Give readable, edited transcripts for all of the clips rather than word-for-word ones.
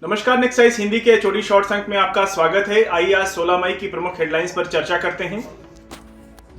नमस्कार, नेक्साइज हिंदी के HOD shorts अंक में आपका स्वागत है। आइए आज 16 मई की प्रमुख हेडलाइंस पर चर्चा करते हैं।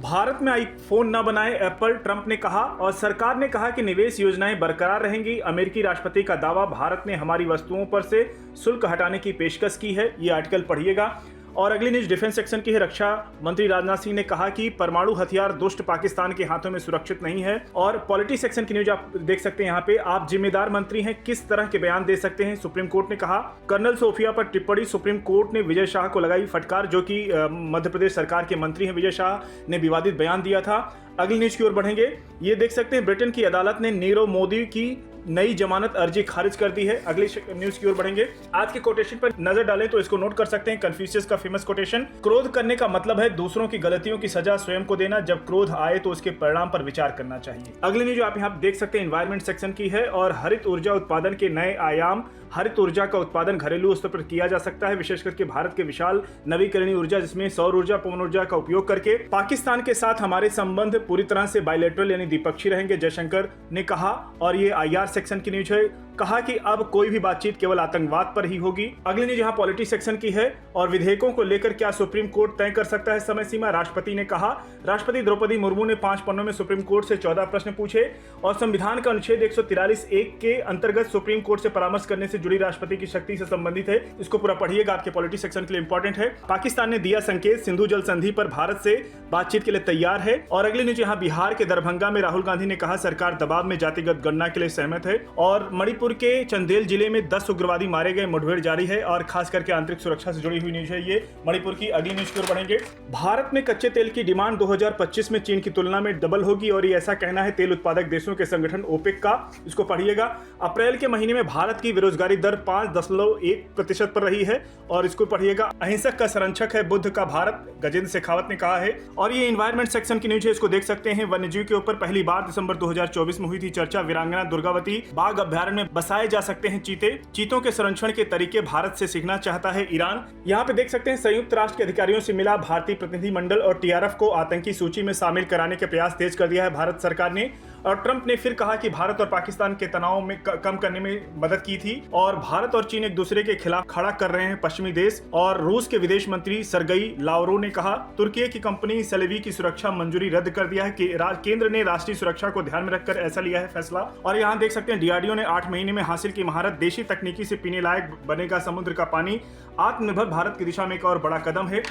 भारत में आईफोन न बनाए एप्पल, ट्रंप ने कहा। और सरकार ने कहा कि निवेश योजनाएं बरकरार रहेंगी। अमेरिकी राष्ट्रपति का दावा, भारत ने हमारी वस्तुओं पर से शुल्क हटाने की पेशकश की है। ये आर्टिकल पढ़िएगा। और अगली न्यूज डिफेंस सेक्शन की है। रक्षा मंत्री राजनाथ सिंह ने कहा कि परमाणु हथियार दुष्ट पाकिस्तान के हाथों में सुरक्षित नहीं है। और पॉलिटिक्स सेक्शन की न्यूज आप देख सकते हैं। यहाँ पे आप जिम्मेदार मंत्री हैं, किस तरह के बयान दे सकते हैं, सुप्रीम कोर्ट ने कहा। कर्नल सोफिया पर टिप्पणी, सुप्रीम कोर्ट ने विजय शाह को लगाई फटकार, जो कि मध्य प्रदेश सरकार के मंत्री हैं। विजय शाह ने विवादित बयान दिया था। अगली न्यूज की ओर बढ़ेंगे। ये देख सकते हैं, ब्रिटेन की अदालत ने नीरव मोदी की नई जमानत अर्जी खारिज कर दी है। अगली न्यूज की ओर बढ़ेंगे। आज के कोटेशन पर नजर डालें तो इसको नोट कर सकते हैं। कन्फ्यूशियस का फेमस कोटेशन, क्रोध करने का मतलब है दूसरों की गलतियों की सजा स्वयं को देना। जब क्रोध आए तो उसके परिणाम पर विचार करना चाहिए। अगली न्यूज आप यहाँ देख सकते हैं, एनवायरमेंट सेक्शन की है। और हरित ऊर्जा उत्पादन के नए आयाम। हरित ऊर्जा का उत्पादन घरेलू स्तर पर किया जा सकता है, विशेष करके भारत के विशाल नवीकरणीय ऊर्जा, जिसमें सौर ऊर्जा, पवन ऊर्जा का उपयोग करके। पाकिस्तान के साथ हमारे संबंध पूरी तरह से बायलैटरल यानी द्विपक्षीय रहेंगे, जयशंकर ने कहा। और ये आईआर सेक्शन की न्यूज है। कहा कि अब कोई भी बातचीत केवल आतंकवाद पर ही होगी। अगली न्यूज यहाँ पॉलिटिक्स सेक्शन की है। और विधेयकों को लेकर क्या सुप्रीम कोर्ट तय कर सकता है समय सीमा, राष्ट्रपति ने कहा। राष्ट्रपति द्रौपदी मुर्मू ने 5 पन्नों में सुप्रीम कोर्ट से 14 प्रश्न पूछे। और संविधान का अनुच्छेद 143(1) के अंतर्गत सुप्रीम कोर्ट से परामर्श करने से जुड़ी राष्ट्रपति की शक्ति से संबंधित है। इसको पूरा पढ़िएगा, आपके पॉलिटिक्स सेक्शन के लिए इंपॉर्टेंट है। पाकिस्तान ने दिया संकेत, सिंधु जल संधि पर भारत से बातचीत के लिए तैयार है। और अगली न्यूज यहाँ बिहार के दरभंगा में राहुल गांधी ने कहा, सरकार दबाव में जातिगत गणना के लिए सहमत है। और मणिपुर के चंदेल जिले में 10 उग्रवादी मारे गए, मुठभेड़ जारी है। और खास करके आंतरिक सुरक्षा से जुड़ी हुई न्यूज है ये मणिपुर की। अगली न्यूज की ओर बढ़ेंगे। भारत में कच्चे तेल की डिमांड 2025 में चीन की तुलना में डबल होगी। और ये ऐसा कहना है तेल उत्पादक देशों के संगठन ओपेक का। इसको पढ़िएगा। अप्रैल के महीने में भारत की बेरोजगारी दर 5.1% पर रही है। और इसको पढ़िएगा। अहिंसक का संरक्षक है बुद्ध का भारत, गजेंद्र शेखावत ने कहा है। और ये एनवायरमेंट सेक्शन की न्यूज है, इसको देख सकते हैं। वन्यजीव के ऊपर पहली बार दिसंबर 2024 में हुई थी चर्चा। वीरांगना दुर्गावती बाघ अभ्यारण्य में बसाए जा सकते हैं चीते। चीतों के संरक्षण के तरीके भारत से सीखना चाहता है ईरान। यहाँ पे देख सकते हैं, संयुक्त राष्ट्र के अधिकारियों से मिला भारतीय प्रतिनिधिमंडल। और टीआरएफ को आतंकी सूची में शामिल कराने के प्रयास तेज कर दिया है भारत सरकार ने। और ट्रंप ने फिर कहा कि भारत और पाकिस्तान के तनाव में कम करने में मदद की थी। और भारत और चीन एक दूसरे के खिलाफ खड़ा कर रहे हैं पश्चिमी देश। और रूस के विदेश मंत्री सरगई लावरोव ने कहा, तुर्की की कंपनी सेलेवी की सुरक्षा मंजूरी रद्द कर दिया है कि केंद्र ने राष्ट्रीय सुरक्षा को ध्यान में रखकर ऐसा लिया है फैसला। और यहाँ देख सकते हैं, डीआरडीओ ने 8 महीने में हासिल की महारत, देशी तकनीकी से पीने लायक बनेगा समुद्र का पानी। आत्मनिर्भर भारत की दिशा में एक और बड़ा कदम है।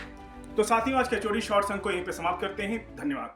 तो साथियों, आज के एचओडी शॉर्ट्स अंक को यहीं पे समाप्त करते हैं। धन्यवाद।